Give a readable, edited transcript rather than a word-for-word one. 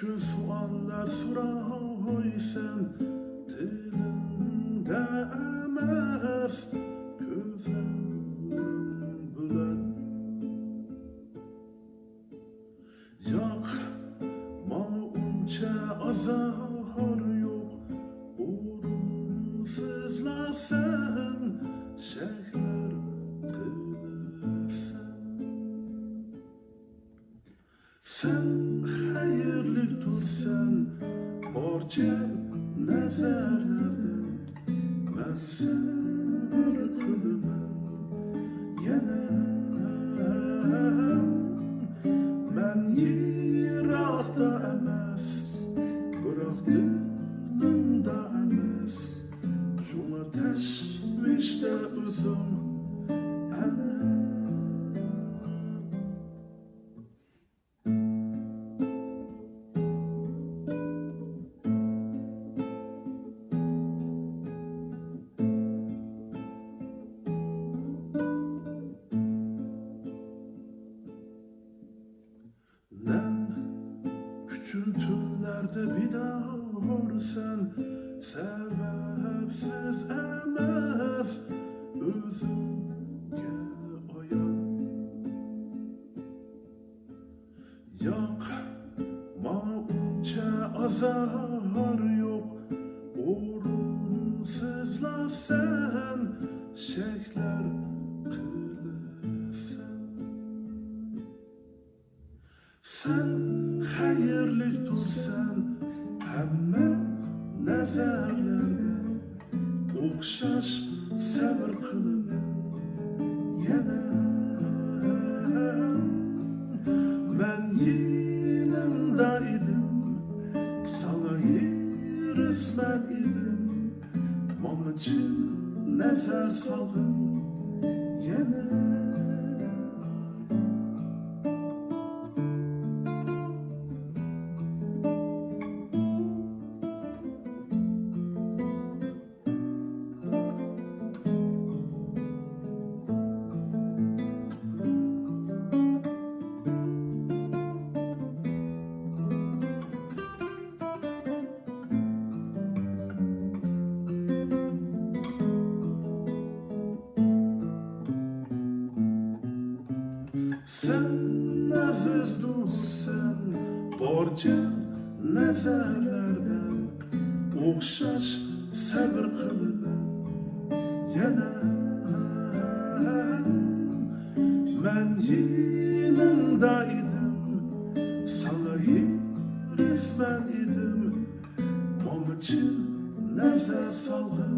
gün suallar soraysan, dilimde emas gözlerim bilen. Yok, bana uncha azar yok, uğursuzlasan, şehirler kılasan. Sen hayırlı tutsan, borcam nazarlardan, ben sabır kılıman yana. Ben yirakta emas, biroq dilimda emas, şuna tashvishda o'zim ana. Küçük tünlerde bir daha sen, sebepsiz emas özümge ayan. Yok, bana uncha azar yok, uğursuzlasan, şehirler kılasan. Sen hayırlı tutsan, hamma nazarlarga o'xshash sabr qilaman yana. Men yelingda edim, sana yerisman edim, manga chin nazar solg'in yana. Sen aziz do'stsan, borcam nazarlardan, o'xshash sabr qilaman yana. Men yelingda edim, sana yerisman edim, manga chin nazar solg'in